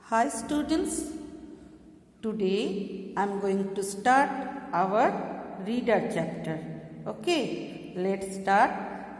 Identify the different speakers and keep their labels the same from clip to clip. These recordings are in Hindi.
Speaker 1: Hi students, today I am going to start our reader chapter. Okay, let's start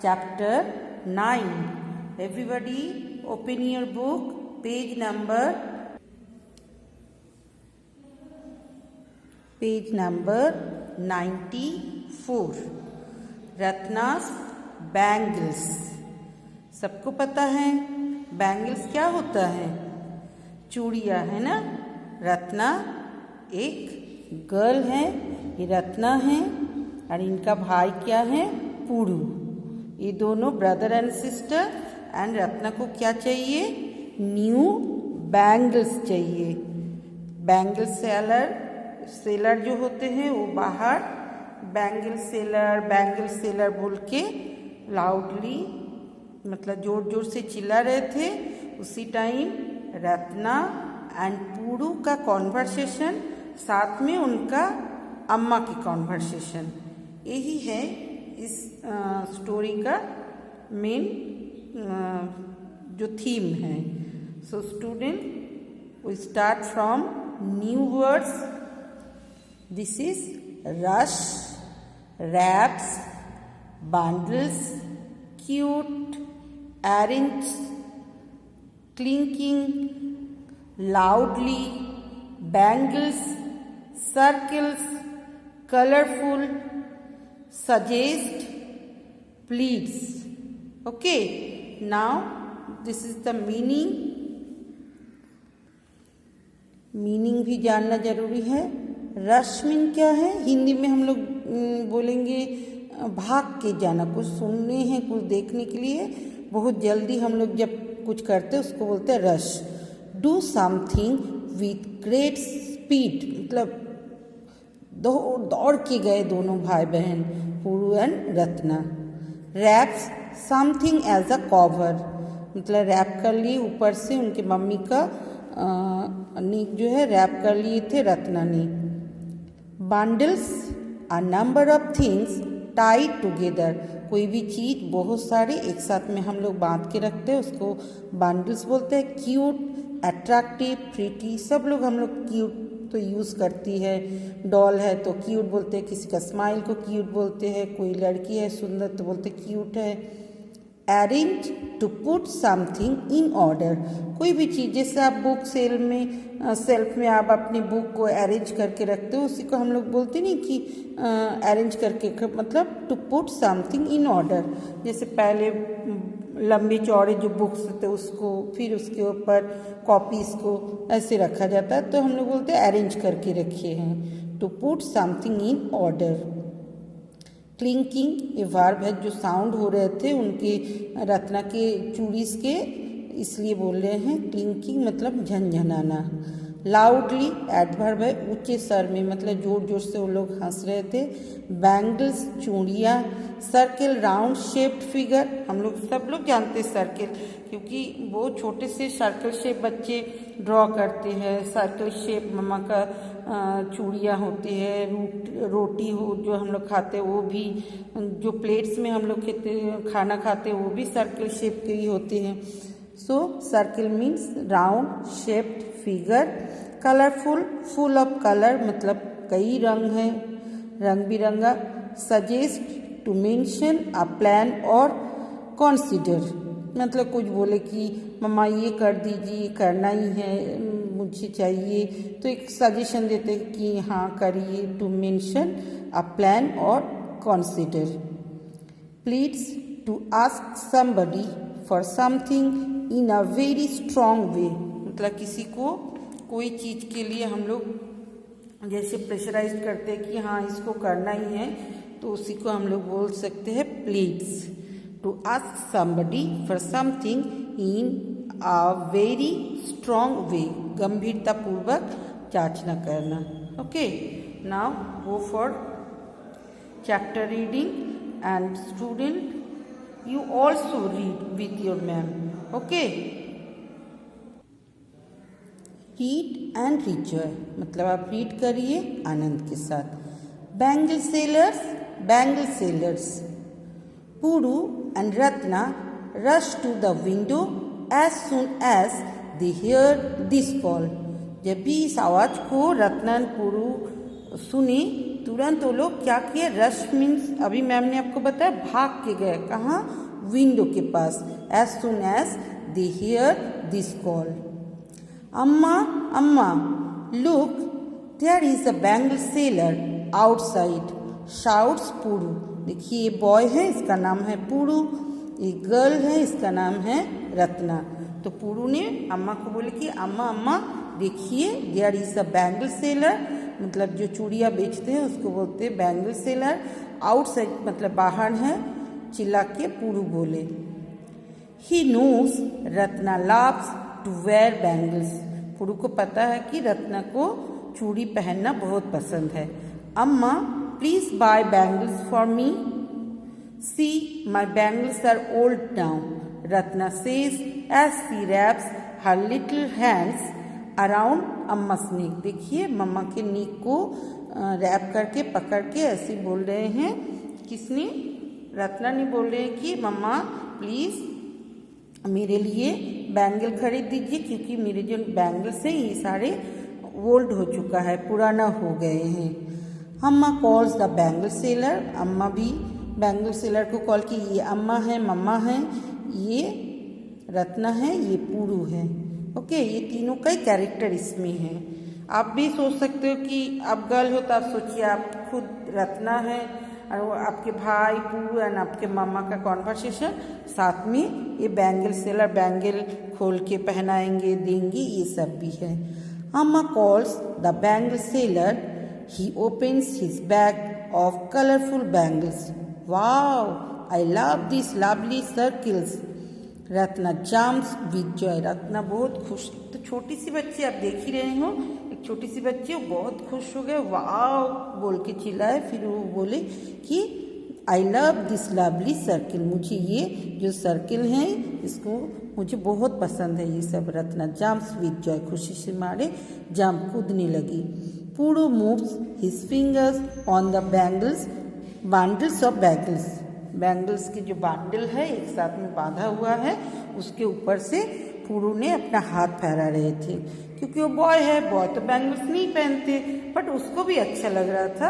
Speaker 1: chapter 9. Everybody open your book, page number 94. Ratnas bangles. सबको पता है बैंगल्स क्या होता है? चूड़ियाँ है ना. रत्ना एक गर्ल है, ये रत्ना है और इनका भाई क्या है? पूरू. ये दोनों brother and sister. And Ratna को क्या चाहिए? न्यू बैंगल्स चाहिए. बैंगल सेलर जो होते हैं वो बाहर बैंगल सेलर बोल के लाउडली मतलब जोर जोर से चिल्ला रहे थे. उसी टाइम रत्ना एंड पूरू का कॉन्वर्सेशन, साथ में उनका अम्मा की कॉन्वर्सेशन, यही है इस स्टोरी का मेन जो थीम है. So student, we start from new words. This is rush, wraps, bundles, cute, arrange, clinking, loudly, bangles, circles, colorful, suggest, pleats. Okay, now this is the meaning. Meaning भी जानना जरूरी है. रश मीन क्या है? हिंदी में हम लोग बोलेंगे भाग के जाना, कुछ सुनने हैं, कुछ देखने के लिए बहुत जल्दी हम लोग जब कुछ करते हैं उसको बोलते हैं rush. Do something with great speed, मतलब दौड़ के गए दोनों भाई बहन Puru and Ratna. Wraps something as a cover, मतलब रैप कर लिए ऊपर से. उनके मम्मी का जो है रैप कर लिए थे रत्ना ने. Bundles a number of things Tide together, कोई भी चीज़ बहुत सारे एक साथ में हम लोग बांध के रखते हैं उसको बंडल्स बोलते हैं. क्यूट, अट्रैक्टिव, प्रीटी, सब लोग हम लोग क्यूट तो यूज़ करती है. डॉल है तो क्यूट बोलते हैं, किसी का स्माइल को क्यूट बोलते हैं, कोई लड़की है सुंदर तो बोलते क्यूट है. Arrange, to put something in order, कोई भी चीज़ जैसे आप बुक सेल्फ में आप अपनी बुक को अरेंज करके रखते हो, उसी को हम लोग बोलते नहीं कि अरेंज करके, मतलब to put something in order. जैसे पहले लंबे चौड़े जो बुक्स थे उसको, फिर उसके ऊपर कॉपीज़ को ऐसे रखा जाता है तो हम लोग बोलते हैं अरेंज करके रखे हैं. To put something in order. Clinking, ये वर्ब है, जो साउंड हो रहे थे उनके रत्ना के चूड़ीस के, इसलिए बोल रहे हैं क्लिंकिंग, मतलब झनझनाना. लाउडली, एडवर्ब है, ऊंचे स्वर में, मतलब जोर जोर से वो लोग हंस रहे थे. बैंगल्स, चूड़ियाँ. सर्किल, राउंड शेप्ड फिगर, हम लोग सब लोग जानते हैं सर्किल, क्योंकि वो छोटे से सर्कल शेप बच्चे ड्रॉ करते हैं. सर्कल शेप मम्मा का चूड़ियाँ होती है. रोटी हो जो हम लोग खाते हैं वो भी, जो प्लेट्स में हम लोग खाना खाते हैं वो भी सर्कल शेप के ही होते हैं. So circle means round shaped figure. Colourful, full of colour, मतलब कई रंग हैं, रंग बिरंगा. Suggest, to mention a plan और कंसीडर, मतलब कुछ बोले कि मम्मा ये कर दीजिए, करना ही है, मुझे चाहिए, तो एक सजेशन देते हैं कि हाँ करिए. टू मेंशन अ प्लान और consider. Pleads, to ask somebody for something in a very strong way, मतलब किसी को कोई चीज़ के लिए हम लोग जैसे प्रेशराइज करते हैं कि हाँ इसको करना ही है, तो उसी को हम लोग बोल सकते हैं pleads. To ask somebody for something in a very strong way, गंभीरता पूर्वक जांचना करना. Okay, now go for chapter reading. And student, you also read with your ma'am. Okay, read and enjoy, मतलब आप रीड करिए आनंद के साथ. Bangle sellers. Puru and Ratna rushed to the window as soon as they hear this call. जब भी इस आवाज़ को रत्ना पुरु सुनी, तुरंत वो लोग क्या किए, रश मीन्स अभी मैम ने आपको बताया भाग के गए, कहाँ, विंडो के पास. As soon as they hear this call. अम्मा अम्मा, look, there is a bangle seller outside, shouts पुरु. देखिए ये बॉय है, इसका नाम है पुरु, ये गर्ल है, इसका नाम है रत्ना. तो पुरु ने अम्मा को बोले कि अम्मा अम्मा देखिए, there is a bangle seller, मतलब जो चूड़ियाँ बेचते हैं उसको बोलते हैं बैंगल सेलर. आउटसाइड मतलब बाहर है, चिल्ला के पुरु बोले. He knows Ratna loves to wear bangles. Puru को पता है कि रत्ना को चूड़ी पहनना बहुत पसंद है. अम्मा please buy bangles for me. See my bangles are old now, Ratna says as she wraps her little hands around अम्मा's neck. देखिए मम्मा के नीक को रैप करके पकड़ के ऐसे बोल रहे हैं. किसने, रत्ना ने बोल रहे हैं कि मम्मा प्लीज़ मेरे लिए बैंगल खरीद दीजिए, क्योंकि मेरे जो बैंगल्स हैं ये सारे ओल्ड हो चुका है, पुराना हो गए हैं. अम्मा कॉल्स द बैंगल सेलर. अम्मा भी बैंगल सेलर को कॉल की. ये अम्मा है, मम्मा है, ये रत्ना है, ये पुरु है. ओके, ये तीनों का ही कैरेक्टर इसमें है. आप भी सोच सकते हो कि आप गर्ल हो तो आप सोचिए आप खुद रत्ना है और आपके भाई पुरु एंड आपके मामा का कॉन्वर्सेशन, साथ में ये बैंगल सेलर बैंगल खोल के पहनाएंगे, देंगे, ये सब भी है. अम्मा calls the bangle seller. He opens his bag of colourful bangles. Wow, I love this lovely circles. Ratna jumps with joy. Ratna बहुत खुश. तो छोटी सी बच्ची आप देख ही रहे हो, एक छोटी सी बच्ची, वो बहुत खुश हो गए, वाओ बोल के चिल्लाए. फिर वो बोले कि आई लव दिस लवली सर्किल. मुझे ये जो सर्किल है इसको मुझे बहुत पसंद है ये सब. रत्ना जम्प्स विद जॉय, खुशी से मारे जंप कूदने लगी. Puru moves his fingers on the bangles bundles of bangles. Bangles के जो बंडल है एक साथ में बांधा हुआ है, उसके ऊपर से पुरु ने अपना हाथ फहरा रहे थे, क्योंकि वो बॉय है, बॉय तो बैंगल्स नहीं पहनते, बट उसको भी अच्छा लग रहा था.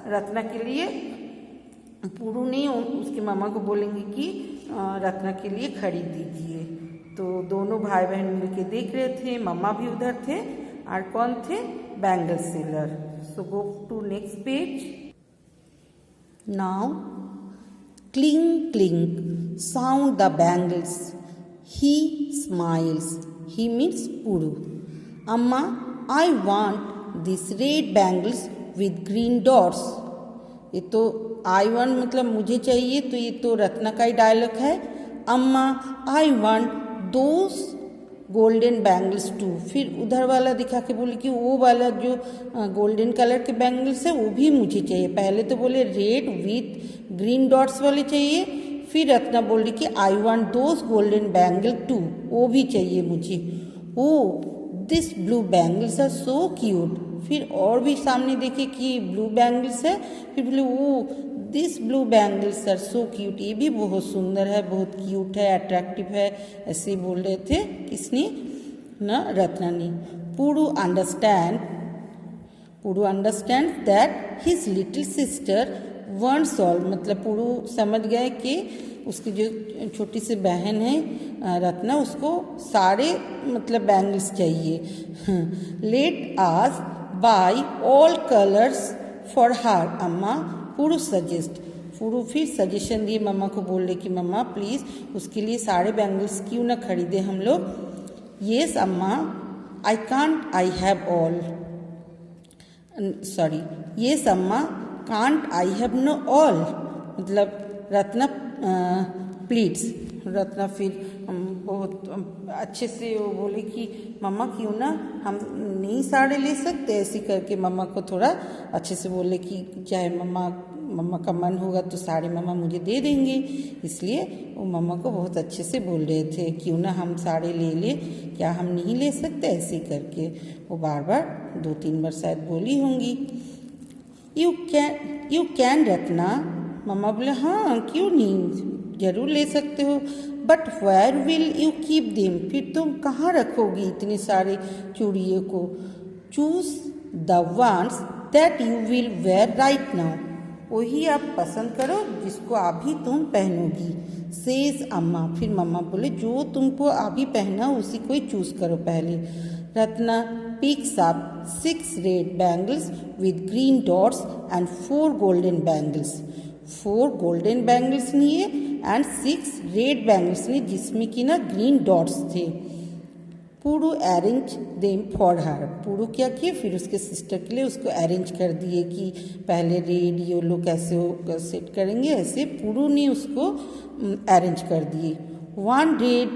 Speaker 1: रत्ना के लिए पुरु ने उसकी मामा को बोलेंगे कि रत्ना के लिए खरीद दीजिए. तो दोनों भाई बहन मिलके देख रहे थे. मम्मा भी उधर थे और कौन थे, bangle seller. So go to next page. Now cling cling sound the bangles. He smiles. He means Puru. Amma, I want these red bangles with green dots. ये तो I want मतलब मुझे चाहिए, तो ये तो रत्ना का ही डायलॉग है. अम्मा I want those golden bangles too. फिर उधर वाला दिखा के बोले कि वो वाला जो गोल्डन कलर के बैंगल्स है वो भी मुझे चाहिए. पहले तो बोले रेड विथ ग्रीन डॉट्स वाले चाहिए, फिर रत्ना बोल रही कि I want those golden bangle too, वो भी चाहिए मुझे. Oh this blue bangles are so cute. फिर और भी सामने देखे कि ब्लू बैंगल्स है, फिर बोले oh this blue bangles are so cute. ये भी बहुत सुंदर है, बहुत क्यूट है, अट्रैक्टिव है, ऐसे बोल रहे थे. किसने, ना रत्ना ने. Puru understand that his little sister wants all. मतलब पुरु समझ गए कि उसकी जो छोटी सी बहन है रत्ना, उसको सारे मतलब बैंगल्स चाहिए. Let us buy all colours for her. अम्मा पुरु सजेस्ट. पुरु फिर सजेशन दिए, मम्मा को बोल रहे कि मम्मा प्लीज़ उसके लिए सारे बैंगल्स क्यों ना खरीदे हम लोग. येस अम्मा, I can't, I have all. Sorry, yes अम्मा, can't I have no all. मतलब रत्ना प्लीड्स. रत्ना फिर बहुत अच्छे से वो बोले कि मम्मा क्यों ना हम नहीं साड़े ले सकते. ऐसे करके मम्मा को थोड़ा अच्छे से बोले कि चाहे मम्मा का मन होगा तो साड़ी मम्मा मुझे दे देंगे. इसलिए वो मम्मा को बहुत अच्छे से बोल रहे थे क्यों ना हम साड़ी ले ले, क्या हम नहीं ले सकते. ऐसे करके वो बार बार 2-3 बार शायद बोली होंगी. You can Ratna. मम्मा बोले हाँ क्यों नहीं, जरूर ले सकते हो. But where will you keep them, फिर तुम कहाँ रखोगी इतने सारे चूड़ियों को? Choose the ones that you will wear right now, वही आप पसंद करो जिसको अभी तुम पहनोगी। सेज अम्मा, फिर मम्मा बोले जो तुमको अभी पहना उसी को ही चूज करो पहले। Ratna picks up 6 red bangles with green dots and 4 golden bangles. 4 golden bangles लिए and 6 red bangles लिए जिसमें कि ना green dots थे। पूरू अरेंज देम फॉर हर, पूरू क्या किए फिर उसके सिस्टर के लिए उसको अरेंज कर दिए कि पहले रेड येलो कैसे सेट करेंगे, ऐसे पूरू ने उसको अरेंज कर दिए। 1 red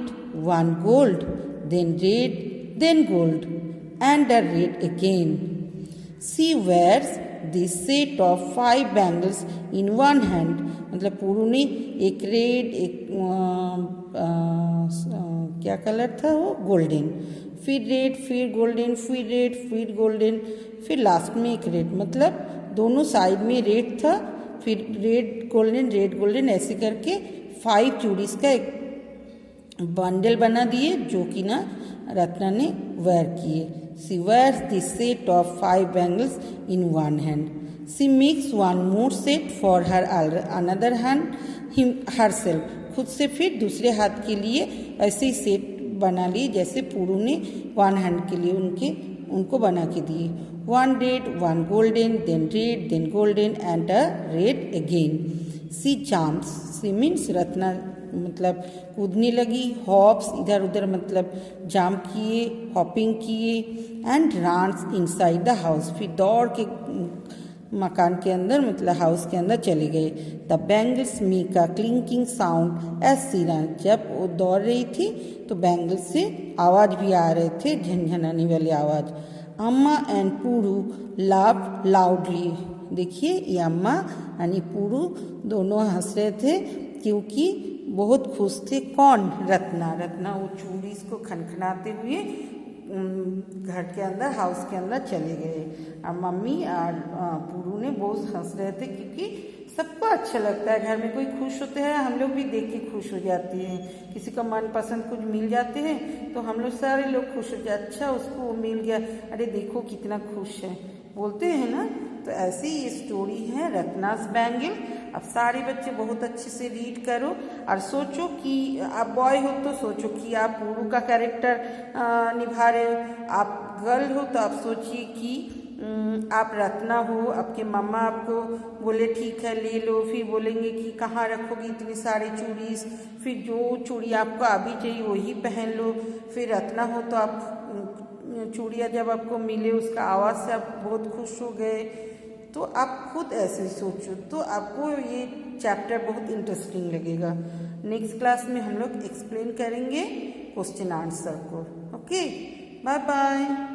Speaker 1: 1 gold, then red then gold and a red again. She wears this set of 5 bangles in one hand. मतलब पूरू ने एक रेड, एक क्या कलर था वो, गोल्डन, फिर रेड, फिर गोल्डन, फिर रेड, फिर गोल्डन, फिर लास्ट में एक रेड, मतलब दोनों साइड में रेड था, फिर रेड गोल्डन ऐसे करके 5 चूड़ीज का एक बंडल बना दिए जो कि ना रत्ना ने वेयर किए। She wears this set of 5 bangles in one hand. She makes one more set for her another hand herself. खुद से फिर दूसरे हाथ के लिए ऐसे ही सेट बना लिए जैसे पूरू ने 1 हैंड के लिए उनको बना के दिए। 1 red 1 golden, then red, then golden and a red again. She jumps. She means Ratna मतलब कूदने लगी, हॉप्स इधर उधर मतलब जंप किए, हॉपिंग किए, and runs inside the house, फिर दौड़ के मकान के अंदर मतलब हाउस के अंदर चले गए। The bangles make a clinking sound as she ran, जब वो दौड़ रही थी तो बैंगल्स से आवाज़ भी आ रहे थे, झनझनाने वाली आवाज़। अम्मा एंड पूरू लाफ्ड लाउडली, देखिए ये अम्मा यानी पूरू दोनों हंस रहे थे क्योंकि बहुत खुश थे। कौन? रत्ना वो चूड़ी को खनखनाते हुए घर के अंदर हाउस के अंदर चले गए। और मम्मी और पूरू ने बहुत हंस रहे थे क्योंकि सबको अच्छा लगता है, घर में कोई खुश होते हैं हम लोग भी देख के खुश हो जाते हैं, किसी का मनपसंद कुछ मिल जाते हैं तो हम लोग सारे लोग खुश हो जाते, अच्छा उसको वो मिल गया, अरे देखो कितना खुश है, बोलते हैं ना। तो ऐसी ये स्टोरी है रत्नास बैंगल। अब सारे बच्चे बहुत अच्छे से रीड करो और सोचो कि आप बॉय हो तो सोचो कि आप पूरू का कैरेक्टर निभा रहे हो, आप गर्ल हो तो आप सोचिए कि आप रत्ना हो, आपके मम्मा आपको बोले ठीक है ले लो, फिर बोलेंगे कि कहाँ रखोगी इतनी सारी चूड़ीज, फिर जो चूड़ी आपको अभी चाहिए वही पहन लो। फिर रत्ना हो तो आप चूड़ियाँ जब आपको मिले उसका आवाज़ से आप बहुत खुश हो गए, तो आप खुद ऐसे सोचो तो आपको ये चैप्टर बहुत इंटरेस्टिंग लगेगा। नेक्स्ट क्लास में हम लोग एक्सप्लेन करेंगे क्वेश्चन आंसर को। Okay, bye bye.